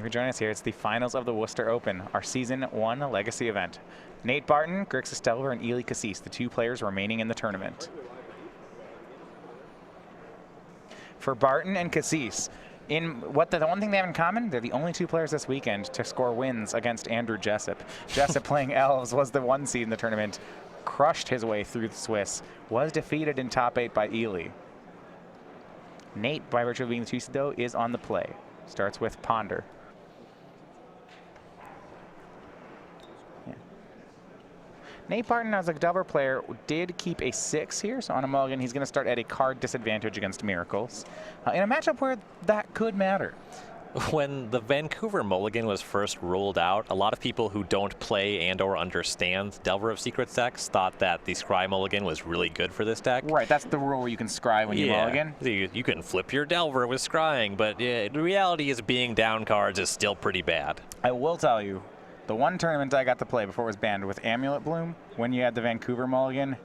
for joining us here. It's the finals of the Worcester Open, our Season 1 Legacy event. Nate Barton, Grixis Delver, and Eli Kassis, the 2 players remaining in the tournament. For Barton and Kassis, the one thing they have in common, they're the only 2 players this weekend to score wins against Andrew Jessup. Jessup playing Elves was the 1 seed in the tournament, crushed his way through the Swiss, was defeated in top 8 by Eli. Nate, by virtue of being the 2 seed though, is on the play. Starts with Ponder. Yeah. Nate Barton, as a Delver player, did keep a 6 here, so on a mulligan, he's going to start at a card disadvantage against Miracles, in a matchup where that could matter. When the Vancouver mulligan was first ruled out, a lot of people who don't play and or understand Delver of Secrets decks thought that the Scry mulligan was really good for this deck. Right, that's the rule where you can scry when you mulligan. You can flip your Delver with scrying, but the reality is being down cards is still pretty bad. I will tell you, the one tournament I got to play before it was banned with Amulet Bloom, when you had the Vancouver mulligan,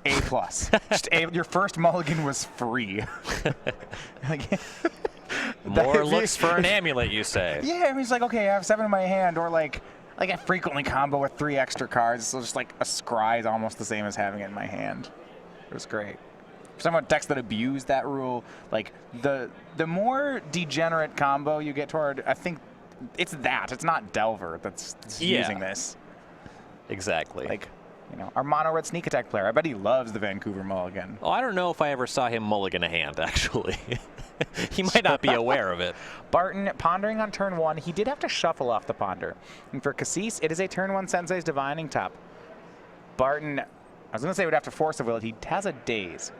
A+. Just your first mulligan was free. More looks for an amulet, you say? Yeah, I mean, it's like, okay, I have 7 in my hand, or like I frequently combo with 3 extra cards, so just like a scry is almost the same as having it in my hand. It was great. For some decks that abuse that rule, like the more degenerate combo you get toward, I think it's not Delver that's using this. Exactly. Like, you know, our mono red sneak attack player, I bet he loves the Vancouver mulligan. Oh, I don't know if I ever saw him mulligan a hand, actually. He might not be aware of it. Barton pondering on turn 1. He did have to shuffle off the ponder. And for Kassis, it is a turn 1 Sensei's Divining Top. Barton, I was going to say would have to force a will. He has a daze,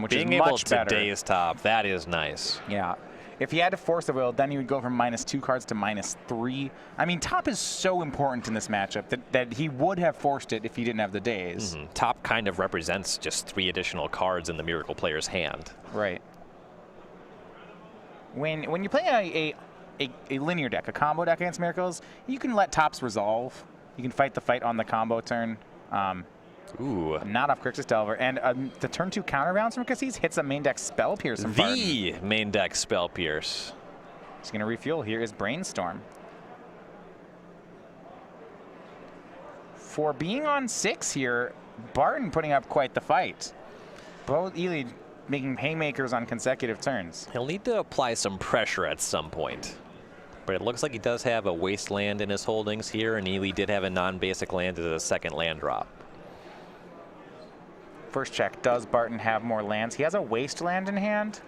which Being is able much to better. daze top, that is nice. Yeah. If he had to force a will, then he would go from -2 cards to -3. I mean, top is so important in this matchup that he would have forced it if he didn't have the daze. Top kind of represents just 3 additional cards in the Miracle player's hand. Right. When you play a linear deck, a combo deck against Miracles, you can let tops resolve. You can fight the fight on the combo turn. Ooh. Not off Grixis Delver. And the turn 2 counterbalance from Kassis hits a main deck Spell Pierce from Barton. The main deck Spell Pierce. He's going to refuel. Here is Brainstorm. For being on 6 here, Barton putting up quite the fight. Both Eli making haymakers on consecutive turns. He'll need to apply some pressure at some point. But it looks like he does have a Wasteland in his holdings here, and Eli did have a non-basic land as a second land drop. First check, does Barton have more lands? He has a Wasteland in hand,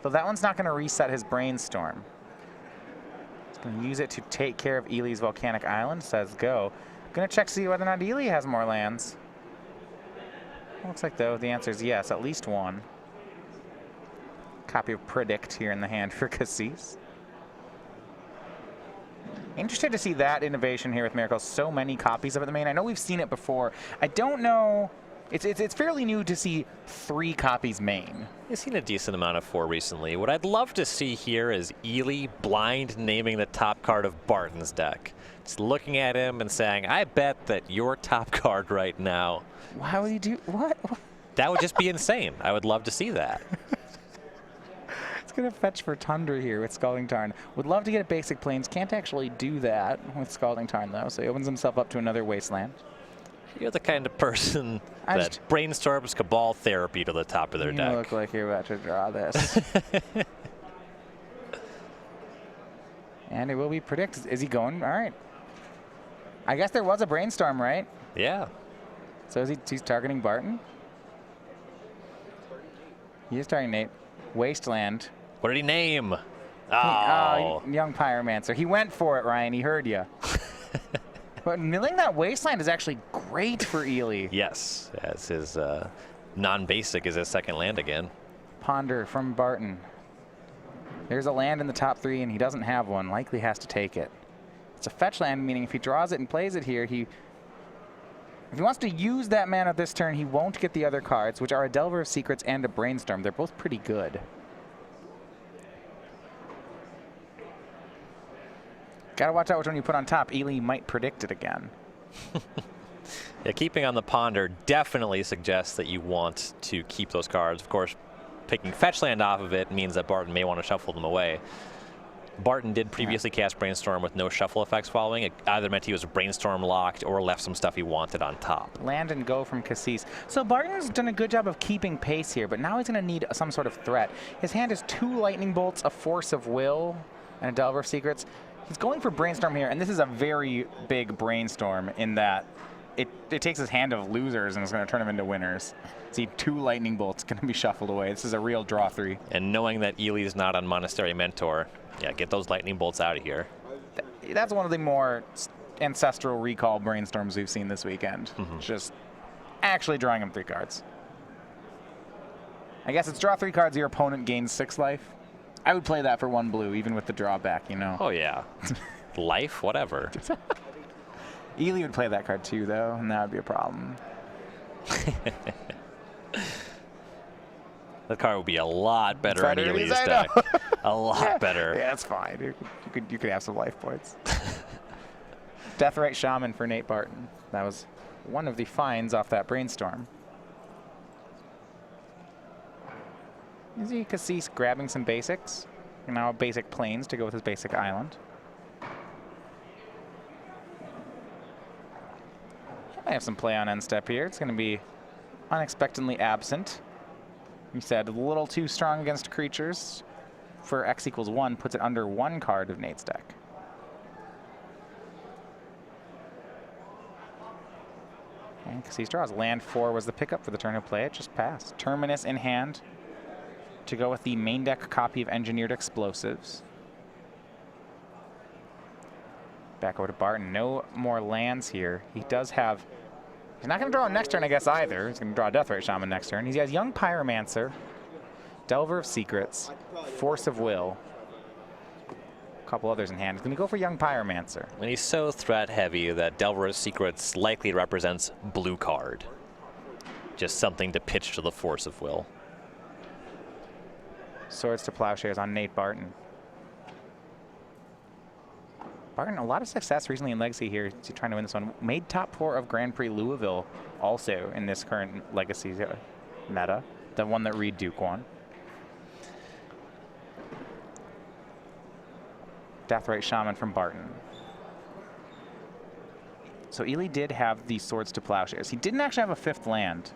so that one's not going to reset his Brainstorm. He's going to use it to take care of Eli's Volcanic Island, says go. Going to check to see whether or not Eli has more lands. Looks like, though, the answer is yes, at least 1. Copy of Predict here in the hand for Kassis. Interested to see that innovation here with Miracles. So many copies of it in the main. I know we've seen it before. I don't know. It's fairly new to see 3 copies main. I've seen a decent amount of 4 recently. What I'd love to see here is Eli blind naming the top card of Barton's deck. Just looking at him and saying, I bet that your top card right now. Why would he do what? That would just be insane. I would love to see that. It's going to fetch for Tundra here with Scalding Tarn. Would love to get a basic Plains. Can't actually do that with Scalding Tarn, though, so he opens himself up to another Wasteland. You're the kind of person that brainstorms Cabal Therapy to the top of their deck. You look like you're about to draw this. And it will be Predict. Is he going? All right. I guess there was a Brainstorm, right? Yeah. So he's targeting Barton? He is targeting Nate. Wasteland. What did he name? Young Pyromancer. He went for it, Ryan. He heard you. But milling that Wasteland is actually great for Eli. Yes, as his non-basic is his second land again. Ponder from Barton. There's a land in the top 3, and he doesn't have one. Likely has to take it. It's a fetch land, meaning if he draws it and plays it here, if he wants to use that mana this turn, he won't get the other cards, which are a Delver of Secrets and a Brainstorm. They're both pretty good. Gotta watch out which one you put on top. Eli might predict it again. Yeah, keeping on the Ponder definitely suggests that you want to keep those cards. Of course, picking fetch land off of it means that Barton may want to shuffle them away. Barton did previously cast Brainstorm with no shuffle effects following. It either meant he was Brainstorm locked or left some stuff he wanted on top. Land and go from Kassis. So Barton's done a good job of keeping pace here, but now he's going to need some sort of threat. His hand is 2 Lightning Bolts, a Force of Will, and a Delver of Secrets. He's going for Brainstorm here, and this is a very big Brainstorm in that it takes his hand of losers and is going to turn them into winners. See, 2 Lightning Bolts going to be shuffled away. This is a real draw 3. And knowing that Eli's not on Monastery Mentor, yeah, get those Lightning Bolts out of here. That's one of the more ancestral recall Brainstorms we've seen this weekend. Just actually drawing him 3 cards. I guess it's draw 3 cards, your opponent gains 6 life. I would play that for 1 blue, even with the drawback, you know. Oh, yeah. Life, whatever. Eli would play that card too, though, and that would be a problem. That card would be a lot better in Eli's deck. A lot better. Yeah, that's fine. You could have some life points. Deathrite Shaman for Nate Barton. That was one of the finds off that Brainstorm. Is he Kassis grabbing some basics? Now basic planes to go with his basic island. I have some play on end step here. It's going to be unexpectedly absent. He said a little too strong against creatures. For X equals 1, puts it under 1 card of Nate's deck. And Kassis draws. Land 4 was the pickup for the turn of play. It just passed. Terminus in hand to go with the main deck copy of Engineered Explosives. Back over to Barton. No more lands here. He does have... He's not going to draw next turn, I guess, either. He's going to draw a Deathrite Shaman next turn. He has Young Pyromancer, Delver of Secrets, Force of Will, a couple others in hand. He's going to go for Young Pyromancer. And he's so threat heavy that Delver of Secrets likely represents blue card. Just something to pitch to the Force of Will. Swords to Plowshares on Nate Barton. Barton, a lot of success recently in Legacy here. He's trying to win this one. Made top 4 of Grand Prix Louisville also in this current Legacy meta. The one that Reed Duke won. Deathrite Shaman from Barton. So Eli did have the Swords to Plowshares. He didn't actually have a 5th land.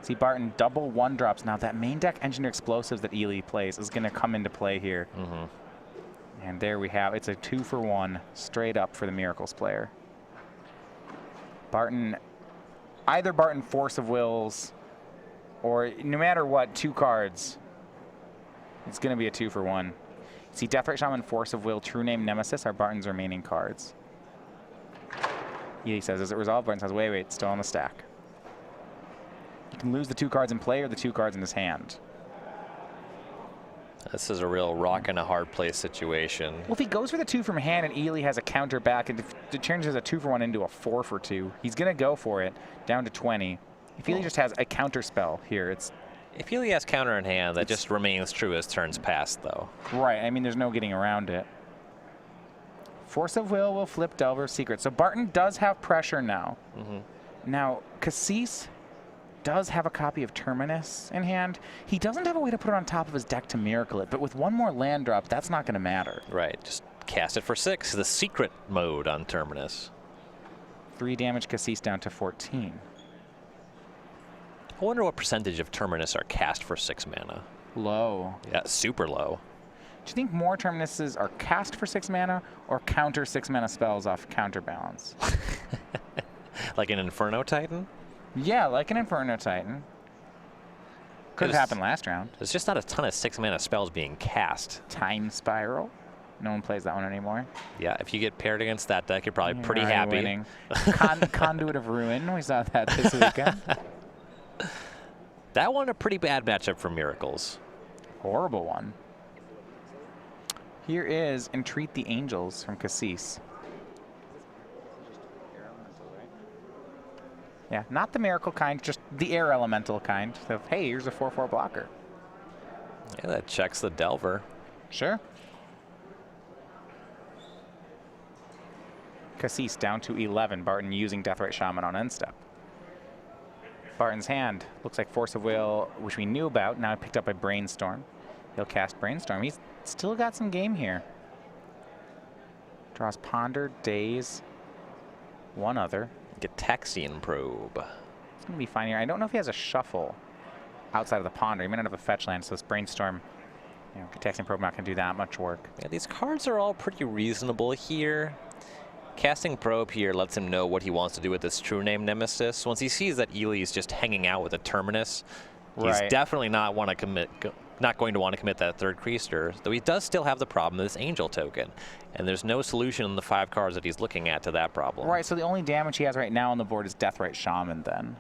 See, Barton double 1-drops. Now that main deck Engineer Explosives that Eli plays is going to come into play here. And there we have, it's a 2-for-1 straight up for the Miracles player. Barton, either Barton Force of Wills, or no matter what, 2 cards, it's going to be a 2-for-1. See, Deathrite Shaman, Force of Will, True Name, Nemesis are Barton's remaining cards. Eli says, is it resolved? Barton says, wait, it's still on the stack. You can lose the 2 cards in play or the 2 cards in his hand. This is a real rock and a hard place situation. Well, if he goes for the 2 from hand and Eli has a counter back and it changes a 2-for-1 into a 4-for-2, he's going to go for it down to 20. If Eli just has a counter spell here, it's... If Eli has counter in hand, that just remains true as turns pass, though. Right. I mean, there's no getting around it. Force of Will flip Delver of Secrets. So Barton does have pressure now. Now, Kassis does have a copy of Terminus in hand. He doesn't have a way to put it on top of his deck to miracle it, but with 1 more land drop, that's not going to matter. Right. Just cast it for 6. The secret mode on Terminus. 3 damage Kassis down to 14. I wonder what percentage of Terminus are cast for 6 mana. Low. Yeah, super low. Do you think more Terminuses are cast for 6 mana or counter 6 mana spells off counterbalance? Like an Inferno Titan? Yeah, like an Inferno Titan. Could have happened last round. There's just not a ton of 6 mana spells being cast. Time Spiral. No one plays that one anymore. Yeah, if you get paired against that deck, you're probably pretty happy. Winning. Conduit of Ruin. We saw that this weekend. That one a pretty bad matchup for Miracles. Horrible one. Here is Entreat the Angels from Kassis. Yeah, not the miracle kind, just the air elemental kind. So, hey, here's a 4/4 blocker. Yeah, that checks the Delver. Sure. Kassis down to 11. Barton using Deathrite Shaman on end step. Barton's hand looks like Force of Will, which we knew about, now picked up by Brainstorm. He'll cast Brainstorm. He's still got some game here. Draws Ponder, Daze, one other. Gitaxian Probe. It's going to be fine here. I don't know if he has a shuffle outside of the Ponder. He may not have a fetch land, so this Brainstorm, Gitaxian Probe not going to do that much work. Yeah, these cards are all pretty reasonable here. Casting Probe here lets him know what he wants to do with this True Name Nemesis. Once he sees that Eli's just hanging out with a Terminus, he's definitely not going to want to commit that third Creaster, though he does still have the problem of this Angel token. And there's no solution in the 5 cards that he's looking at to that problem. Right, so the only damage he has right now on the board is Deathrite Shaman then.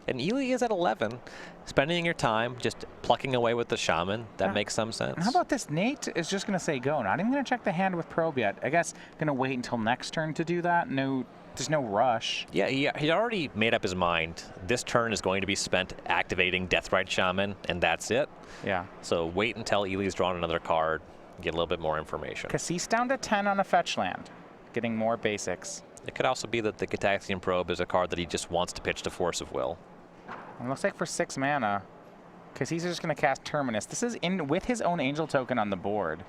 And Eli is at 11. Spending your time just plucking away with the Shaman, that makes some sense. And how about this? Nate is just going to say go. Not even going to check the hand with Probe yet. I guess going to wait until next turn to do that. No, there's no rush. Yeah, he already made up his mind. This turn is going to be spent activating Deathrite Shaman, and that's it. Yeah. So wait until Eli's drawn another card, get a little bit more information. Kassis down to 10 on a fetch land, getting more basics. It could also be that the Gitaxian Probe is a card that he just wants to pitch to Force of Will. It looks like for 6 mana, Kassis is just going to cast Terminus. This is in with his own Angel token on the board.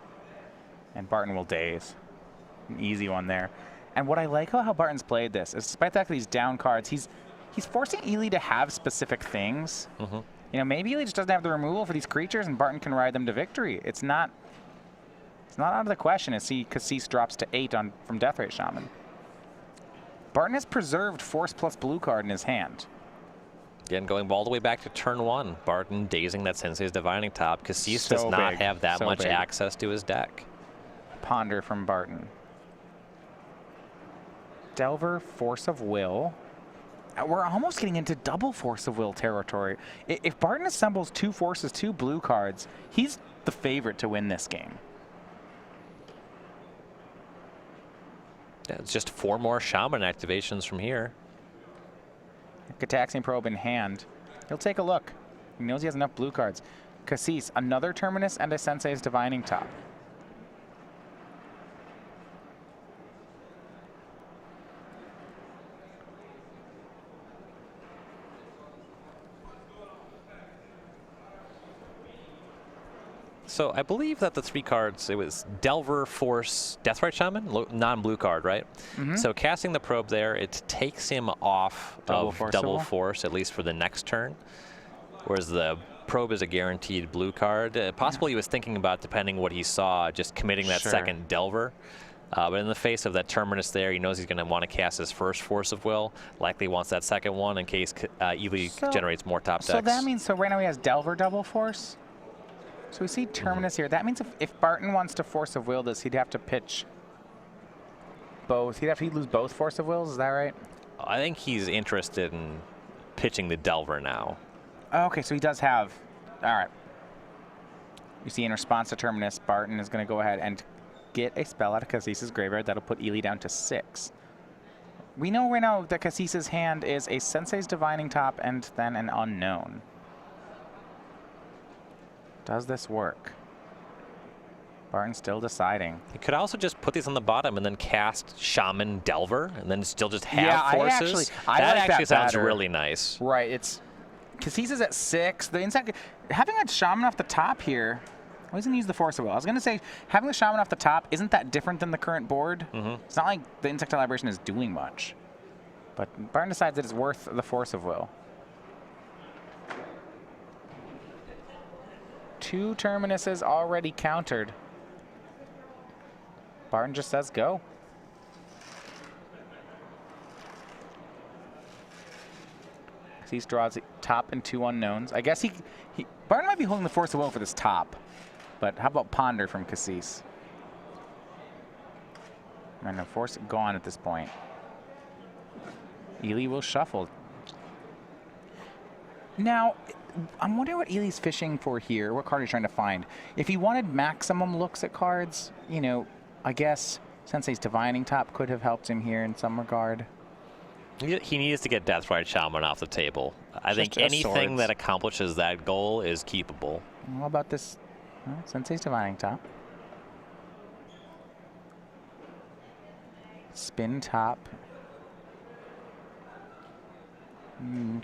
And Barton will Daze. An easy one there. And what I like about how Barton's played this is, despite the fact that he's down cards, he's forcing Eli to have specific things. Maybe Eli just doesn't have the removal for these creatures, and Barton can ride them to victory. It's not out of the question as Kassis drops to 8 from Deathrite Shaman. Barton has preserved Force plus blue card in his hand. Again, going all the way back to turn 1, Barton dazing that Sensei's Divining Top. Kassis does not have that much access to his deck. Ponder from Barton. Delver, Force of Will. We're almost getting into double Force of Will territory. If Barton assembles 2 forces, 2 blue cards, he's the favorite to win this game. Yeah, it's just 4 more Shaman activations from here. Gitaxian Probe in hand. He'll take a look. He knows he has enough blue cards. Kassis, another Terminus and a Sensei's Divining Top. So I believe that the 3 cards, it was Delver, Force, Deathrite Shaman, non-blue card, right? So casting the Probe there, it takes him off double force, at least for the next turn. Whereas the Probe is a guaranteed blue card. Possibly he was thinking about, depending what he saw, just committing that second Delver. But in the face of that Terminus there, he knows he's going to want to cast his first Force of Will. Likely wants that second one in case Eli generates more top decks. So that means, right now he has Delver double force? So we see Terminus here. That means if Barton wants to Force of Will this, he'd have to pitch both. He'd lose both Force of Wills, is that right? I think he's interested in pitching the Delver now. Okay, so he does have, all right. You see in response to Terminus, Barton is going to go ahead and get a spell out of Kassis' graveyard. That'll put Eli down to 6. We know right now that Kassis' hand is a Sensei's Divining Top and then an Unknown. Does this work? Barton's still deciding. You could also just put these on the bottom and then cast Shaman Delver and then still just have forces. That actually sounds really nice. Right, it's Kassis is at 6. The inside, having a Shaman off the top here, why doesn't he use the Force of Will? I was going to say, having the Shaman off the top isn't that different than the current board. It's not like the Insectile Liberation is doing much. But Barton decides that it's worth the Force of Will. 2 Terminuses already countered. Barton just says go. He draws top and 2 unknowns. I guess Barton might be holding the Force of Will for this top. But how about Ponder from Kassis? And the Force gone at this point. Eli will shuffle. Now, I'm wondering what Eli's fishing for here, what card he's trying to find. If he wanted maximum looks at cards, I guess Sensei's Divining Top could have helped him here in some regard. He needs to get Deathrite Shaman off the table. I think anything that accomplishes that goal is keepable. How about this Sensei's Divining Top? Spin top.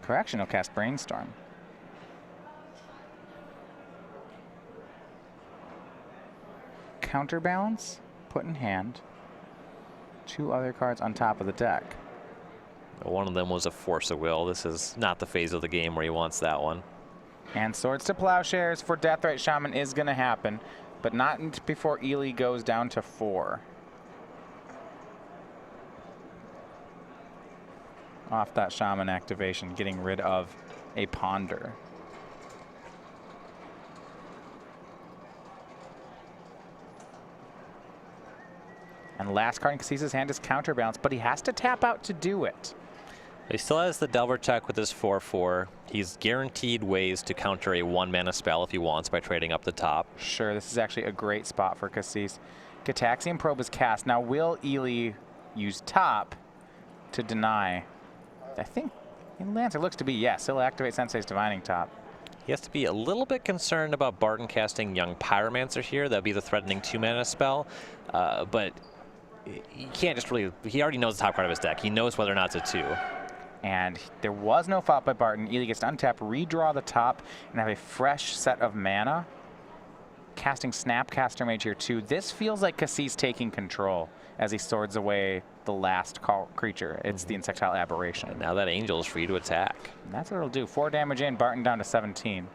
Correction, he'll cast Brainstorm. counterbalance, put in hand. 2 other cards on top of the deck. One of them was a Force of Will. This is not the phase of the game where he wants that one. And Swords to Plowshares for Deathrite Shaman is going to happen, but not before Eli goes down to 4. Off that Shaman activation, getting rid of a Ponder. And last card in Kassis' hand is Counterbalance, but he has to tap out to do it. He still has the Delver check with his 4/4. He's guaranteed ways to counter a 1-mana spell if he wants by trading up the top. Sure, this is actually a great spot for Kassis. Gitaxian Probe is cast. Now, will Eli use top to deny? I think in the answer looks to be yes. He'll activate Sensei's Divining Top. He has to be a little bit concerned about Barton casting Young Pyromancer here. That'd be the threatening 2-mana spell. But he can't just really, he already knows the top card of his deck. He knows whether or not it's a 2. And there was no fault by Barton. Eli gets to untap, redraw the top, and have a fresh set of mana. Casting Snapcaster Mage here too. This feels like Kassis taking control as he swords away the last creature. It's the Insectile Aberration. And now that Angel is free to attack. And that's what it'll do. 4 damage in, Barton down to 17.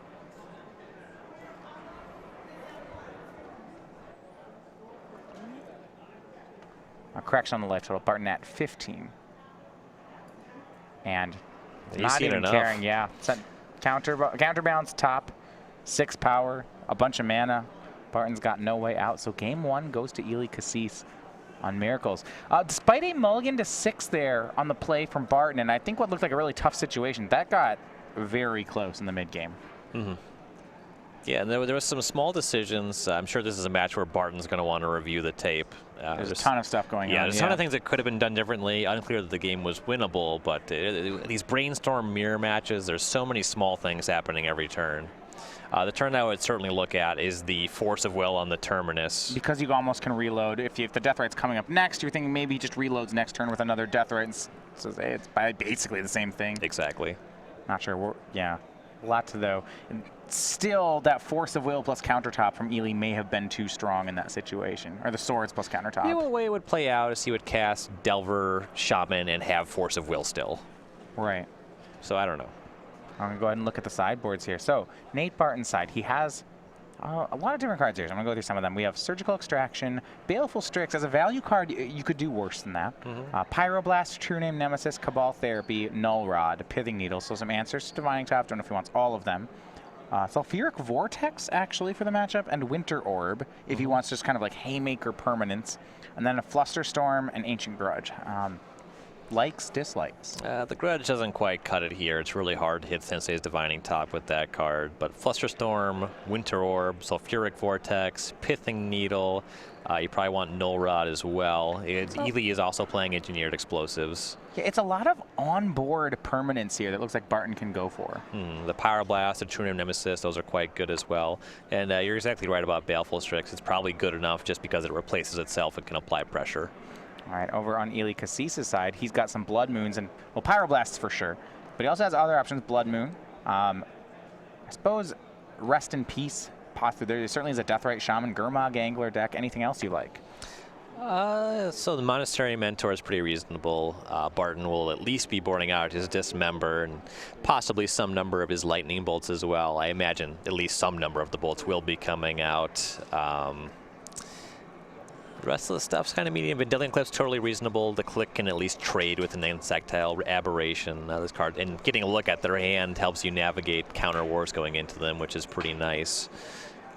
A correction on the life total. Barton at 15. And not even caring, yeah. Counterbalance top, 6 power, a bunch of mana. Barton's got no way out. So game 1 goes to Eli Kassis on Miracles. Despite a mulligan to 6 there on the play from Barton, and I think what looked like a really tough situation, that got very close in the mid game. Yeah, and there was some small decisions. I'm sure this is a match where Barton's going to want to review the tape. There's a ton of stuff going on. Yeah, there's a ton of things that could have been done differently. Unclear that the game was winnable, but these brainstorm mirror matches, there's so many small things happening every turn. The turn that I would certainly look at is the Force of Will on the Terminus. Because you almost can reload. If the Deathrite's coming up next, you're thinking maybe he just reloads next turn with another Deathrite. So it's basically the same thing. Exactly. Not sure. Yeah. A lot to though. And still, that Force of Will plus Countertop from Eli may have been too strong in that situation. Or the Swords plus Countertop. The way it would play out is he would cast Delver, Shaman, and have Force of Will still. Right. So I don't know. I'm going to go ahead and look at the sideboards here. So Nate Barton's side, he has a lot of different cards here. So I'm going to go through some of them. We have Surgical Extraction, Baleful Strix. As a value card, you could do worse than that. Pyroblast, True Name Nemesis, Cabal Therapy, Null Rod, Pithing Needle. So some answers to Divining Top. Don't know if he wants all of them. Sulfuric Vortex, actually, for the matchup, and Winter Orb, if he wants just kind of like Haymaker permanence. And then a Flusterstorm and Ancient Grudge. Likes, dislikes. The Grudge doesn't quite cut it here. It's really hard to hit Sensei's Divining Top with that card. But Flusterstorm, Winter Orb, Sulfuric Vortex, Pithing Needle. You probably want Null Rod as well. Eli is also playing Engineered Explosives. Yeah, it's a lot of on-board permanence here that looks like Barton can go for. The Pyroblast, the True Name Nemesis, those are quite good as well. And you're exactly right about Baleful Strix. It's probably good enough just because it replaces itself and can apply pressure. All right, over on Eli Kassis' side, he's got some Blood Moons and, well, Pyroblasts for sure. But he also has other options, Blood Moon. I suppose Rest in Peace, possibly. There certainly is a Deathrite Shaman, Gurmag Angler deck. Anything else you like? So the Monastery Mentor is pretty reasonable. Barton will at least be boarding out his Dismember and possibly some number of his Lightning Bolts as well. I imagine at least some number of the bolts will be coming out. The rest of the stuff's kind of medium. Vendilion Cliff's totally reasonable. The Click can at least trade with an Insectile Aberration. This card, and getting a look at their hand helps you navigate counter wars going into them, which is pretty nice.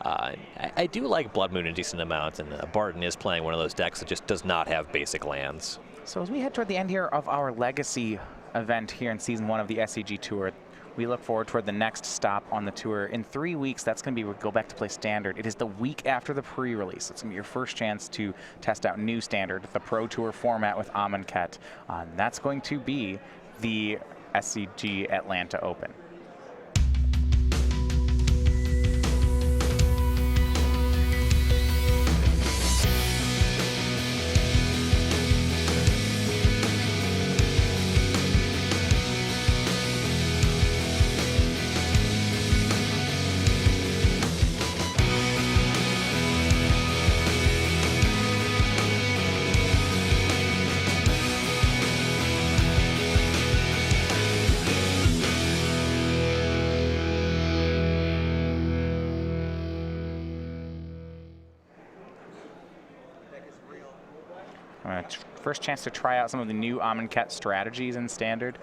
I do like Blood Moon a decent amount, and Barton is playing one of those decks that just does not have basic lands. So as we head toward the end here of our Legacy event here in Season 1 of the SCG Tour, we look forward toward the next stop on the tour. In 3 weeks, that's going to be we go back to play Standard. It is the week after the pre-release. It's going to be your first chance to test out new Standard, the Pro Tour format with Amonkhet. That's going to be the SCG Atlanta Open. First chance to try out some of the new Amonkhet strategies in Standard.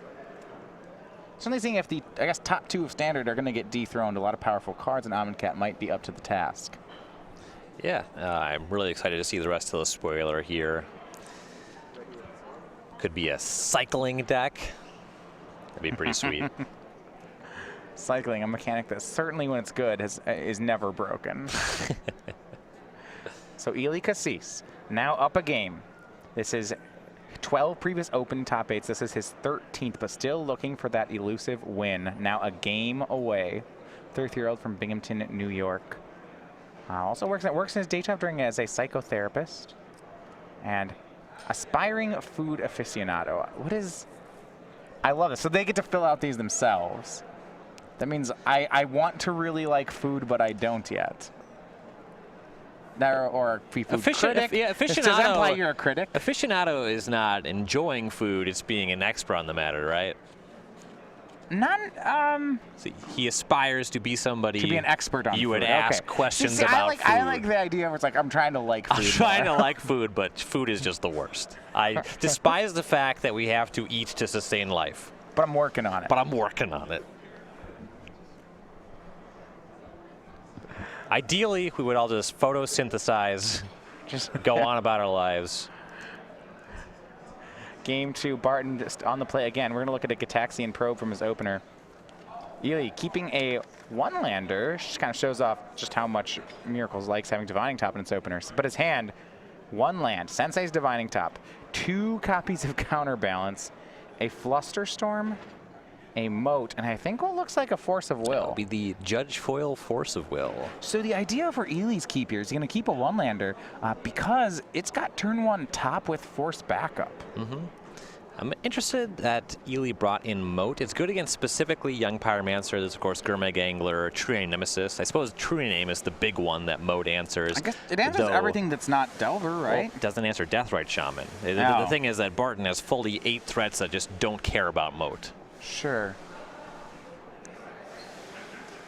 Certainly seeing if the, I guess, top 2 of Standard are going to get dethroned. A lot of powerful cards, and Amonkhet might be up to the task. Yeah, I'm really excited to see the rest of the spoiler here. Could be a cycling deck. That'd be pretty sweet. Cycling, a mechanic that certainly when it's good is never broken. So Eli Kassis now up a game. This is 12 previous Open top 8s. This is his 13th, but still looking for that elusive win. Now a game away. 33-year-old from Binghamton, New York. Also works in his day job as a psychotherapist and aspiring food aficionado. I love this. So they get to fill out these themselves. That means I want to really like food, but I don't yet. Or food critic. Yeah, aficionado. Does that imply you're a critic? Aficionado is not enjoying food; it's being an expert on the matter, right? So he aspires to be somebody. To be an expert on food. You would ask questions See, about food. I like the idea where it's like I'm trying to like food. I'm trying to like food, but food is just the worst. I despise the fact that we have to eat to sustain life. But I'm working on it. Ideally, we would all just photosynthesize, just go on about our lives. Game 2, Barton just on the play again. We're going to look at a Gitaxian Probe from his opener. Eli keeping a one-lander, just kind of shows off just how much Miracles likes having Divining Top in its openers. But his hand, 1 land, Sensei's Divining Top, 2 copies of Counterbalance, a Flusterstorm, a Moat, and I think what looks like a Force of Will. That'll be the Judge Foil Force of Will. So the idea for Eli's keep here is he's going to keep a one-lander because it's got turn 1 top with Force backup. I'm interested that Eli brought in Moat. It's good against specifically Young Pyromancer. There's, of course, Gurmag Angler, True Nemesis. I suppose True Name is the big one that Moat answers. I guess it answers everything that's not Delver, right? Well, it doesn't answer Deathrite Shaman. The thing is that Barton has fully 8 threats that just don't care about Moat. Sure.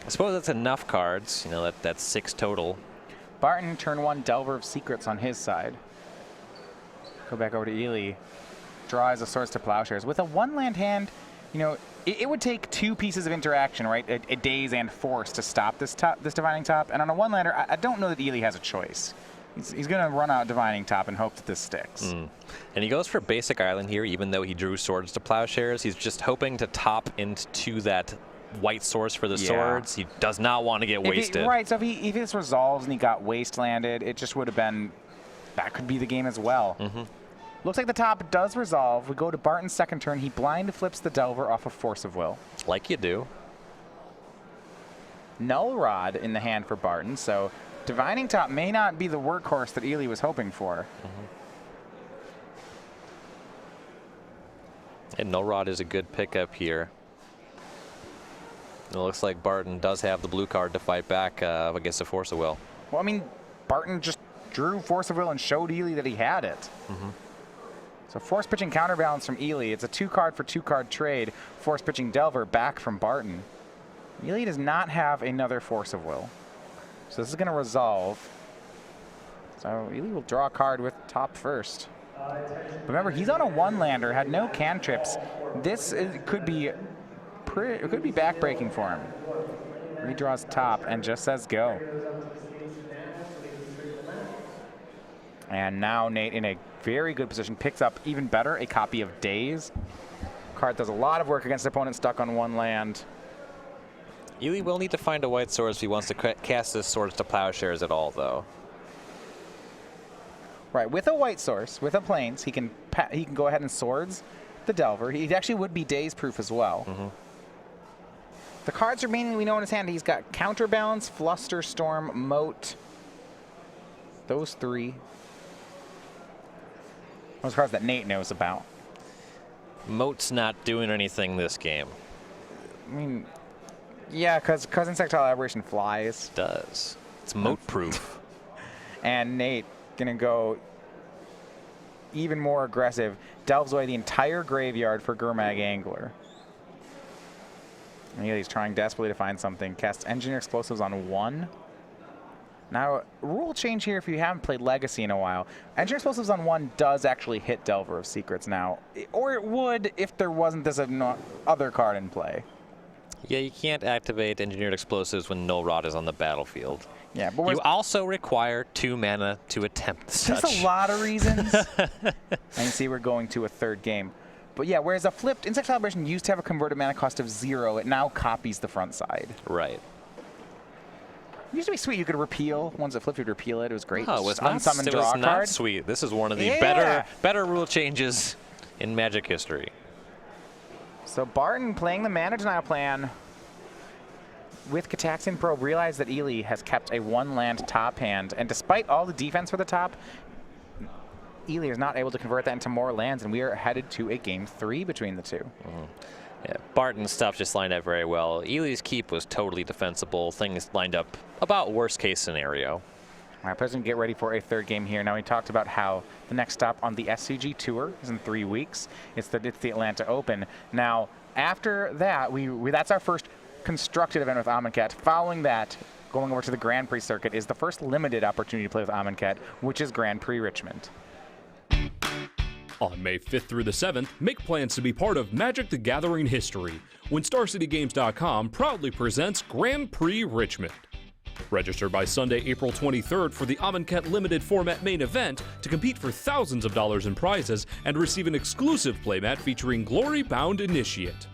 I suppose that's enough cards. You know, that's 6 total. Barton, turn 1, Delver of Secrets on his side. Go back over to Eli. Draws the Swords to Plowshares. With a 1-land hand, you know, it would take 2 pieces of interaction, right? A Daze and Force to stop this Divining Top. And on a 1-lander, I don't know that Eli has a choice. He's going to run out Divining Top and hope that this sticks. And he goes for basic island here, even though he drew Swords to Plowshares. He's just hoping to top into that white source for the swords. He does not want to get wasted. Right, so if this resolves and he got wastelanded, it just would have been, that could be the game as well. Looks like the top does resolve. We go to Barton's second turn. He blind flips the Delver off of Force of Will. Like you do. Null Rod in the hand for Barton, so Divining Top may not be the workhorse that Eli was hoping for. And Null Rod is a good pickup here. It looks like Barton does have the blue card to fight back against the Force of Will. Well, I mean, Barton just drew Force of Will and showed Eli that he had it. So Force pitching Counterbalance from Eli. It's a 2-card for 2-card trade. Force pitching Delver back from Barton. Eli does not have another Force of Will. So this is going to resolve. So Eli will draw a card with top first. Remember, he's on a 1-lander, had no cantrips. This could be backbreaking for him. Redraws top and just says go. And now Nate in a very good position picks up even better a copy of Daze. Card does a lot of work against the opponent stuck on 1 land. Eli will need to find a white source if he wants to cast his Swords to Plowshares at all, though. Right, with a white source, with a Plains, he can go ahead and Swords the Delver. He actually would be Daze proof as well. The cards remaining we know in his hand, he's got Counterbalance, Flusterstorm, Moat. Those 3. Those cards that Nate knows about. Moat's not doing anything this game. I mean, yeah, because Insectile Aberration flies. It does. It's Moat proof. And Nate gonna go even more aggressive. Delves away the entire graveyard for Gurmag Angler. And he's trying desperately to find something. Casts Engineer Explosives on 1. Now, rule change here if you haven't played Legacy in a while. Engineer Explosives on 1 does actually hit Delver of Secrets now. Or it would if there wasn't this other card in play. Yeah, you can't activate Engineered Explosives when Null Rod is on the battlefield. Yeah, but you also require 2 mana to attempt such. There's a lot of reasons. I can see we're going to a 3rd game. But yeah, whereas a flipped Insect Celebration used to have a converted mana cost of 0, it now copies the front side. Right. It used to be sweet. You could repeal. Once it flipped, you'd repeal it. It was great. Oh, it was not sweet. This is one of the better rule changes in Magic history. So Barton playing the mana denial plan with Cataxian Probe realized that Eli has kept a 1-land top hand, and despite all the defense for the top, Eli is not able to convert that into more lands, and we are headed to a game 3 between the two. Yeah, Barton's stuff just lined up very well. Eli's keep was totally defensible. Things lined up about worst case scenario. All right, players can get ready for a 3rd game here. Now, we talked about how the next stop on the SCG Tour is in 3 weeks. It's the Atlanta Open. Now, after that, that's our first constructed event with Amonkhet. Following that, going over to the Grand Prix circuit is the first limited opportunity to play with Amonkhet, which is Grand Prix Richmond. On May 5th through the 7th, make plans to be part of Magic the Gathering history when StarCityGames.com proudly presents Grand Prix Richmond. Register by Sunday, April 23rd for the Amonkhet Limited Format main event to compete for thousands of dollars in prizes and receive an exclusive playmat featuring Glory Bound Initiate.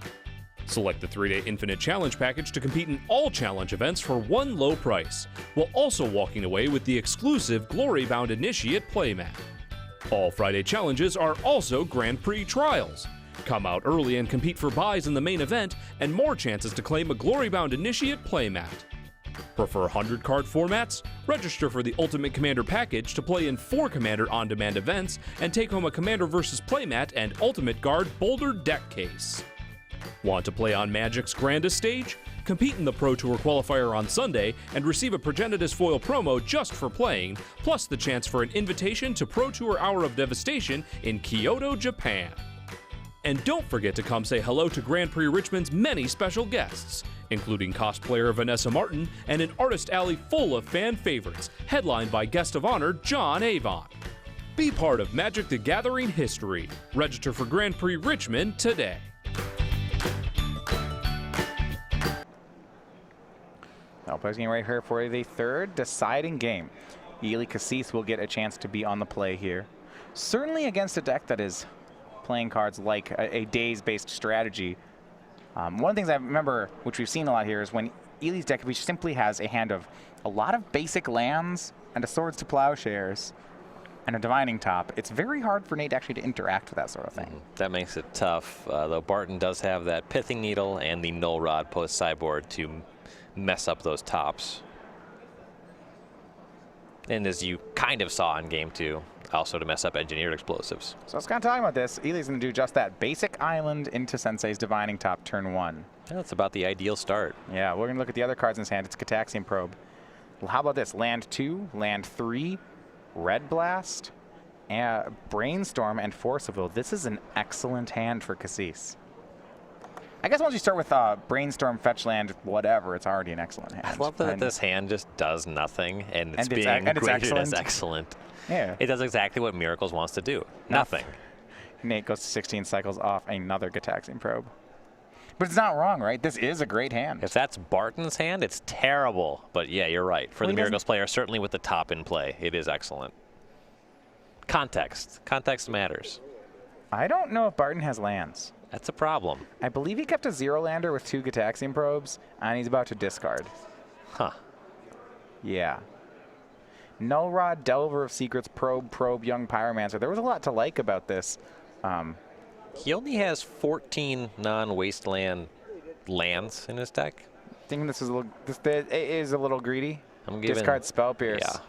Select the 3-day Infinite Challenge package to compete in all challenge events for one low price, while also walking away with the exclusive Glory Bound Initiate playmat. All Friday challenges are also Grand Prix trials. Come out early and compete for buys in the main event and more chances to claim a Glory Bound Initiate playmat. Prefer 100-card formats? Register for the Ultimate Commander package to play in 4 Commander on-demand events and take home a Commander vs. playmat and Ultimate Guard Boulder deck case. Want to play on Magic's grandest stage? Compete in the Pro Tour qualifier on Sunday and receive a Progenitus foil promo just for playing, plus the chance for an invitation to Pro Tour Hour of Devastation in Kyoto, Japan. And don't forget to come say hello to Grand Prix Richmond's many special guests, including cosplayer Vanessa Martin and an artist alley full of fan favorites, headlined by guest of honor John Avon. Be part of Magic the Gathering history. Register for Grand Prix Richmond today. Now, players getting ready here for the 3rd deciding game. Eli Kassis will get a chance to be on the play here. Certainly against a deck that is playing cards like a days-based strategy. One of the things I remember, which we've seen a lot here, is when Eli's deck simply has a hand of a lot of basic lands and a Swords to Plowshares and a Divining Top. It's very hard for Nate actually to interact with that sort of thing. That makes it tough, though Barton does have that Pithing Needle and the Null Rod post-sideboard to mess up those tops. And as you kind of saw in Game 2, also to mess up Engineered Explosives. So I was kind of talking about this. Eli's going to do just that. Basic Island into Sensei's Divining Top turn 1. That's about the ideal start. Yeah, we're going to look at the other cards in his hand. It's Cataxian Probe. Well, how about this? Land 2, Land 3, Red Blast, Brainstorm, and Force of Will. This is an excellent hand for Kassis. I guess once you start with Brainstorm, Fetch Land, whatever, it's already an excellent hand. I love that this hand just does nothing, and it's being graded as excellent. Yeah. It does exactly what Miracles wants to do. Nothing. Nate goes to 16 cycles off another Cataxian Probe. But it's not wrong, right? This is a great hand. If that's Barton's hand, it's terrible. But yeah, you're right. For the Miracles player, certainly with the top in play, it is excellent. Context. Context matters. I don't know if Barton has lands. That's a problem. I believe he kept a 0-lander with 2 Cataxian Probes, and he's about to discard. Huh. Yeah. Null Rod, Delver of Secrets, Probe, Young Pyromancer. There was a lot to like about this. He only has 14 non-wasteland lands in his deck. I think this is a little greedy. I'm giving, discard Spell Pierce. Yeah.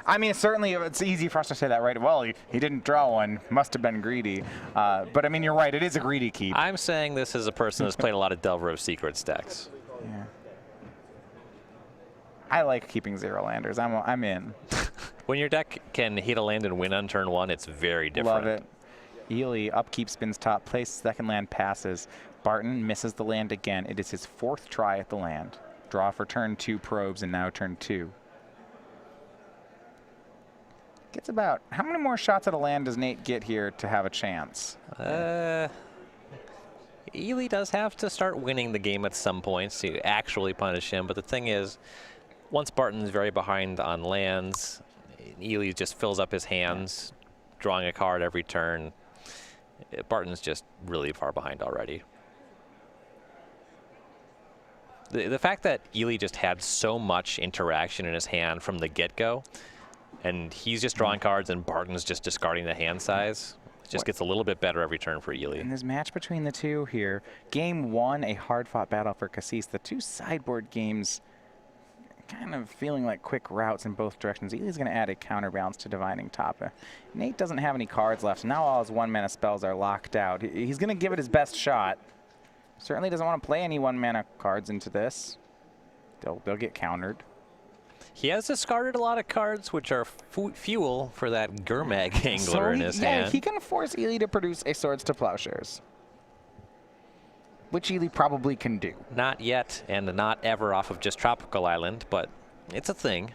I mean, certainly it's easy for us to say that, right? Well, he didn't draw one. Must have been greedy. But, I mean, you're right. It is a greedy keep. I'm saying this is a person who's played a lot of Delver of Secrets decks. Yeah. I like keeping 0-landers. I'm in. When your deck can hit a land and win on turn 1, it's very different. Love it. Eli, upkeep, spins top, plays second land, passes. Barton misses the land again. It is his 4th try at the land. Draw for turn 2 probes, and now turn 2. Gets about, how many more shots at a land does Nate get here to have a chance? Eli does have to start winning the game at some points to actually punish him, but the thing is, once Barton's very behind on lands, Eli just fills up his hands, drawing a card every turn. Barton's just really far behind already. The fact that Eli just had so much interaction in his hand from the get-go, and he's just drawing cards and Barton's just discarding the hand size, it just gets a little bit better every turn for Eli. In this match between the two here, game 1, a hard-fought battle for Kassis. The two sideboard games kind of feeling like quick routes in both directions. Eli's going to add a counterbalance to Divining Top. Nate doesn't have any cards left. Now all his 1-mana spells are locked out. He's going to give it his best shot. Certainly doesn't want to play any 1-mana cards into this. They'll get countered. He has discarded a lot of cards, which are fuel for that Gurmag Angler in his hand. Yeah, he can force Eli to produce a Swords to Plowshares, which Eli probably can do. Not yet, and not ever off of just Tropical Island, but it's a thing.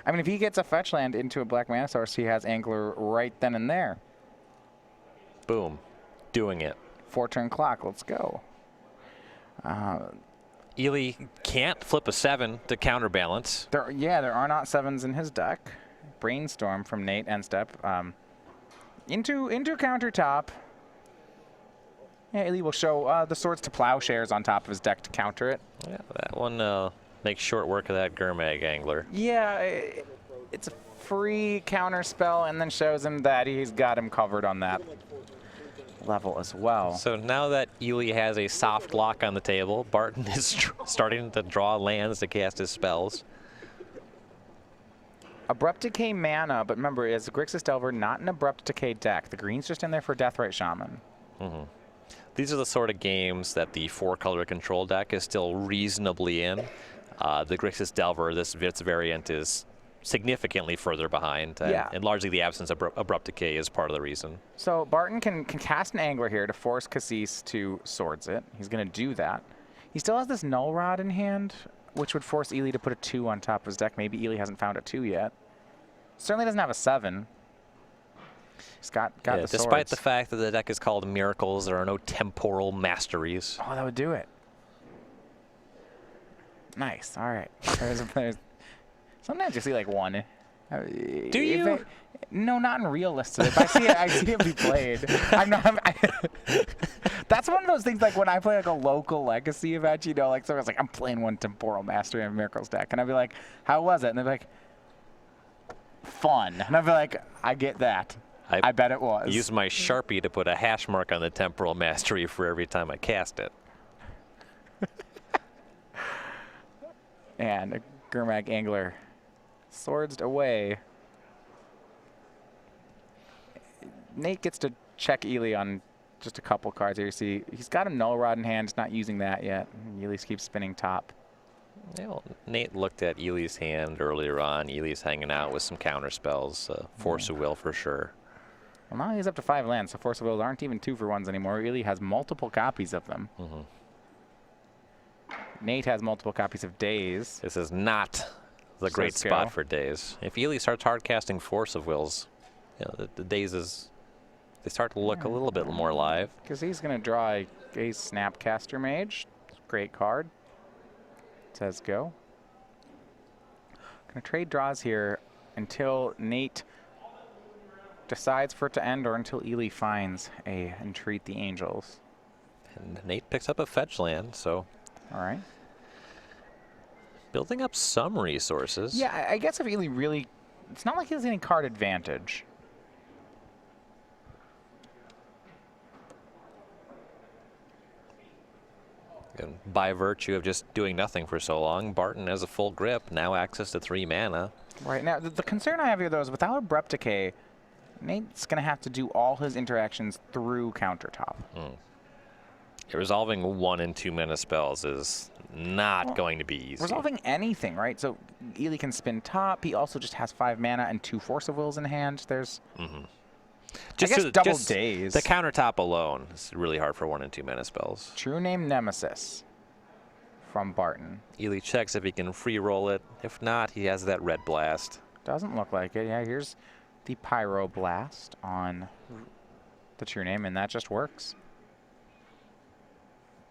I mean, if he gets a fetch land into a black mana source, he has Angler right then and there. Boom. Doing it. 4-turn clock. Let's go. Eli can't flip a 7 to counterbalance. There are not 7s in his deck. Brainstorm from Nate, end step. Into countertop. Yeah, Eli will show the Swords to Plowshares on top of his deck to counter it. Yeah, that one makes short work of that Gurmag Angler. Yeah, it's a free counter spell and then shows him that he's got him covered on that level as well. So now that Eli has a soft lock on the table, Barton is starting to draw lands to cast his spells. Abrupt Decay mana, but remember, it's a Grixis Delver, not an Abrupt Decay deck. The green's just in there for Deathrite Shaman. These are the sort of games that the 4-color control deck is still reasonably in. The Grixis Delver, this variant, is significantly further behind, and largely the absence of Abrupt Decay is part of the reason. So Barton can cast an Angler here to force Kassis to Swords it. He's going to do that. He still has this Null Rod in hand, which would force Eli to put a 2 on top of his deck. Maybe Eli hasn't found a 2 yet. Certainly doesn't have a 7. He's got the despite swords. the fact that the deck is called Miracles, there are no temporal masteries. Oh, that would do it. Nice. All right. Sometimes you see like one. Do you? No, not in real lists. I see it be played. That's one of those things, like when I play like a local Legacy event, you know, like someone's like, I'm playing one Temporal Mastery in Miracles deck. And I'd be like, how was it? And they're like, fun. And I'd be like, I get that. I bet it was. I use my Sharpie to put a hash mark on the Temporal Mastery for every time I cast it. And a Gurmag Angler swords away. Nate gets to check Eli on just a couple cards here. You see, he's got a Null Rod in hand. He's not using that yet. Eli keeps spinning top. Yeah, well, Nate looked at Eli's hand earlier on. Eli's hanging out with some counter spells. Force of Will for sure. Well, now he's up to 5 lands, so Force of Wills aren't even 2-for-1s anymore. Eli has multiple copies of them. Nate has multiple copies of Daze. This is not the great spot for Daze. If Eli starts hard casting Force of Wills, you know, the Dazes, they start to look a little bit more live. Because he's going to draw a Snapcaster Mage. Great card. Says go. Going to trade draws here until Nate decides for it to end, or until Eli finds a Entreat the Angels. And Nate picks up a fetch land, so. All right. Building up some resources. Yeah, I guess if Eli really, it's not like he has any card advantage. And by virtue of just doing nothing for so long, Barton has a full grip, now access to 3 mana. Right, now the concern I have here though is without Abrupt Decay, Nate's going to have to do all his interactions through countertop. Resolving 1 and 2 mana spells is not going to be easy. Resolving anything, right? So Eli can spin top. He also just has 5 mana and 2 Force of Wills in hand. There's Just I guess double Daze. The countertop alone is really hard for 1 and 2 mana spells. True Name Nemesis from Barton. Eli checks if he can free roll it. If not, he has that Red Blast. Doesn't look like it. Yeah, here's the Pyroblast on the true name, and that just works.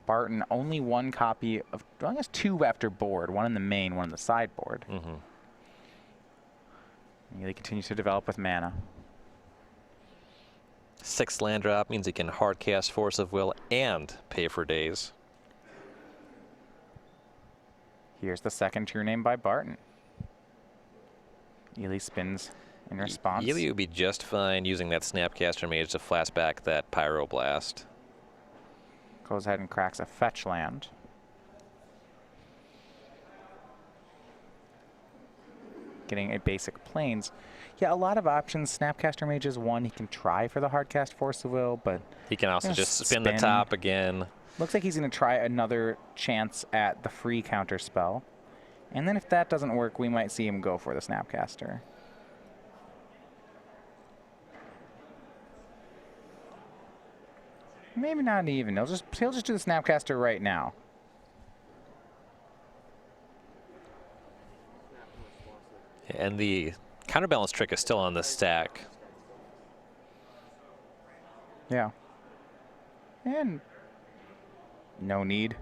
Barton, only one copy of, well, I guess 2 after board. 1 in the main, 1 in the sideboard. He continues to develop with mana. 6 land drop means he can hard cast Force of Will and pay for days. Here's the second true name by Barton. Eli spins in response. Eli would be just fine using that Snapcaster Mage to flash back that Pyroblast. Goes ahead and cracks a fetch land. Getting a basic plains. Yeah, a lot of options. Snapcaster Mage is one. He can try for the hardcast Force of Will, but he can also just spin the top again. Looks like he's going to try another chance at the free counter spell. And then if that doesn't work, we might see him go for the Snapcaster. Maybe not even. He'll just do the Snapcaster right now. And the counterbalance trick is still on the stack. Yeah. And no need.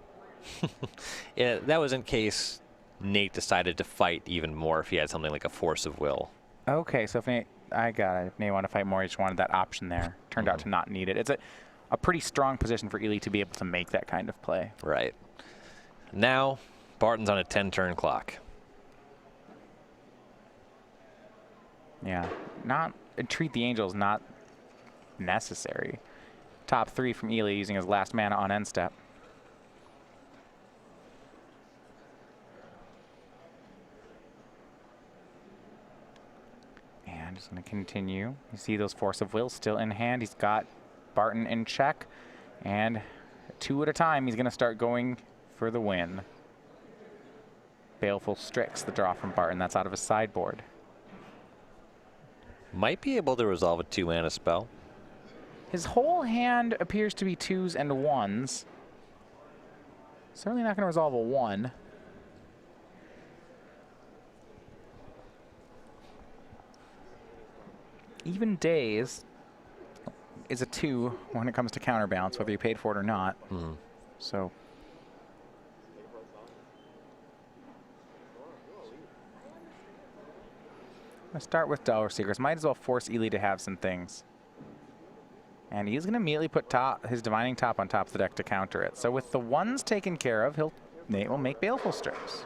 Yeah, that was in case Nate decided to fight even more if he had something like a Force of Will. Okay, so if Nate, I got it. If Nate wanted to fight more, he just wanted that option there. Turned out to not need it. It's a pretty strong position for Eli to be able to make that kind of play. Right. Now, Barton's on a 10-turn clock. Yeah, Entreat the Angel is not necessary. Top 3 from Eli using his last mana on end step. And he's going to continue. You see those Force of Will still in hand. He's got Barton in check. And 2 at a time, he's going to start going for the win. Baleful Strix, the draw from Barton. That's out of his sideboard. Might be able to resolve a 2-mana spell. His whole hand appears to be 2s and 1s. Certainly not going to resolve a 1. Even Days is a 2 when it comes to counterbalance, whether you paid for it or not. So let's start with Delver Seekers. Might as well force Eli to have some things. And he's going to immediately put his Divining Top on top of the deck to counter it. So with the 1s taken care of, Nate will make Baleful Strix.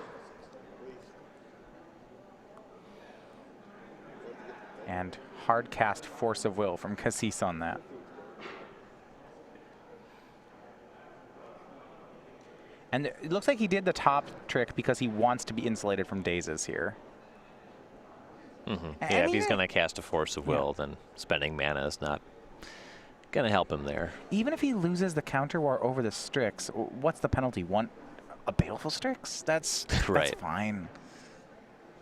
And hard cast Force of Will from Kassis on that. And it looks like he did the top trick because he wants to be insulated from dazes here. Yeah, if he's going to cast a Force of Will, then spending mana is not going to help him there. Even if he loses the counter war over the Strix, what's the penalty? A Baleful Strix? That's fine.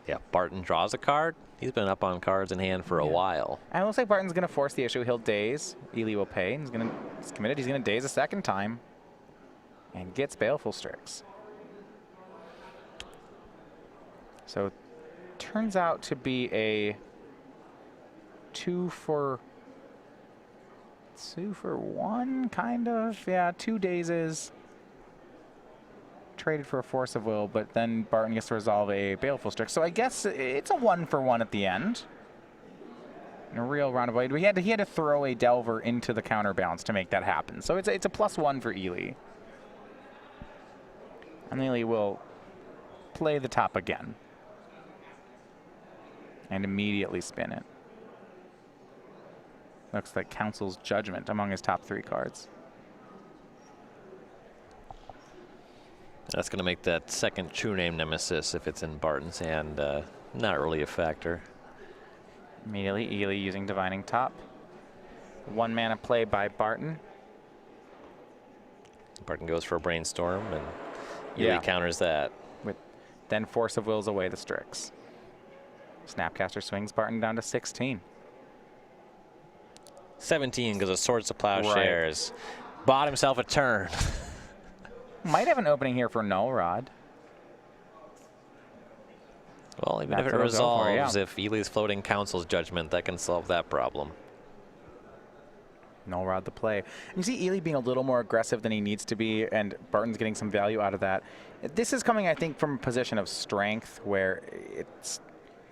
Yeah, Barton draws a card. He's been up on cards in hand for a while. And it looks like Barton's going to force the issue. He'll daze. Eli will pay. He's committed. He's going to daze a second time. And gets Baleful Strix. So turns out to be a 2 for 1, kind of. Yeah, 2 dazes. Traded for a Force of Will, but then Barton gets to resolve a Baleful Strix. So I guess it's a 1 for 1 at the end. In a real roundabout. He had to throw a Delver into the counterbalance to make that happen. So it's a +1 for Eli. And Eli will play the top again. And immediately spin it. Looks like Council's Judgment among his top 3 cards. That's going to make that second true name Nemesis, if it's in Barton's hand, not really a factor. Immediately, Eli using Divining Top. 1 mana play by Barton. Barton goes for a Brainstorm, and Eli counters that. Then Force of Wills away the Strix. Snapcaster swings Barton down to 16. 17 because of Swords to Plowshares. Bought himself a turn. Might have an opening here for Null Rod. Well, even if it resolves, if Eli's floating Council's Judgment, that can solve that problem. Null Rod the play. And you see Eli being a little more aggressive than he needs to be, and Barton's getting some value out of that. This is coming, I think, from a position of strength where it's,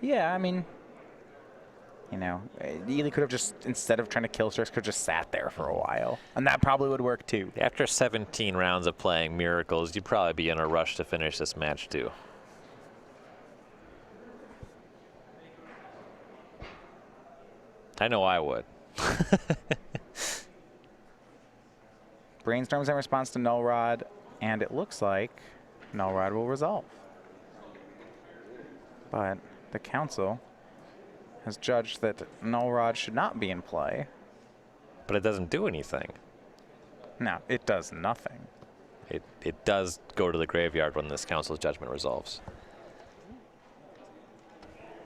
yeah, I mean, you know, Eli could have just, instead of trying to kill Strix, could have just sat there for a while. And that probably would work too. After 17 rounds of playing Miracles, you'd probably be in a rush to finish this match too. I know I would. Brainstorms in response to Null Rod, and it looks like Null Rod will resolve. But the Council has judged that Null Rod should not be in play. But it doesn't do anything. No, it does nothing. It does go to the graveyard when this Council's Judgment resolves.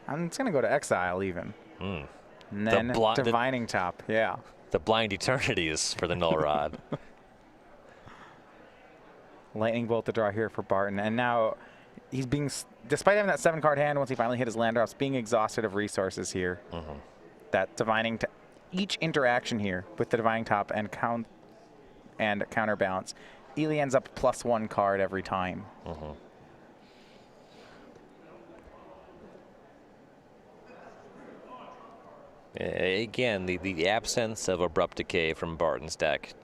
It's going to go to exile even. Mm. And then Divining Top, yeah. The Blind Eternities for the Null Rod. Lightning Bolt to draw here for Barton. And now he's being, despite having that 7-card hand, once he finally hit his land drops, being exhausted of resources here. Mm-hmm. That Divining, each interaction here with the Divining Top and counterbalance, Eli ends up +1 card every time. Mm-hmm. Again, the absence of Abrupt Decay from Barton's deck,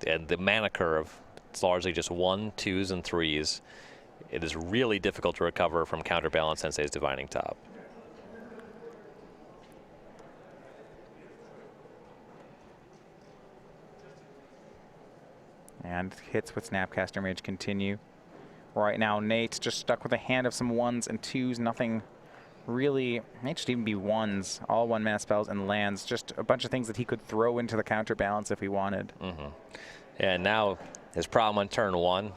and the mana curve, it's largely just 1s, 2s, and 3s. It is really difficult to recover from Counterbalance Sensei's Divining Top. And hits with Snapcaster Mage continue. Right now, Nate's just stuck with a hand of some 1s and 2s, nothing really, it should even be 1s, all 1-mana spells and lands, just a bunch of things that he could throw into the counterbalance if he wanted. Mm-hmm. And now his problem on turn 1,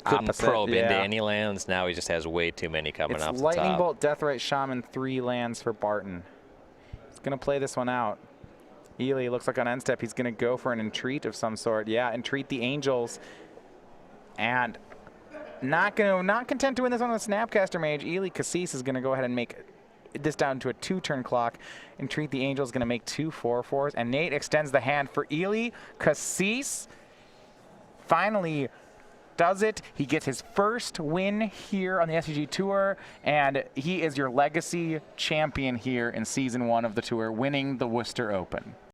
couldn't probe into any lands. Now he just has way too many coming off the top. Lightning Bolt, Deathrite Shaman, 3 lands for Barton. He's going to play this one out. Eli looks like on end step he's going to go for an Entreat of some sort. Yeah, Entreat the Angels. And not content to win this one with Snapcaster Mage, Eli Kassis is going to go ahead and make this down to a 2-turn clock. Entreat the Angels is going to make 2 4/4s. And Nate extends the hand for Eli Kassis. Finally does it. He gets his first win here on the SCG Tour, and he is your legacy champion here in Season 1 of the tour, winning the Worcester Open.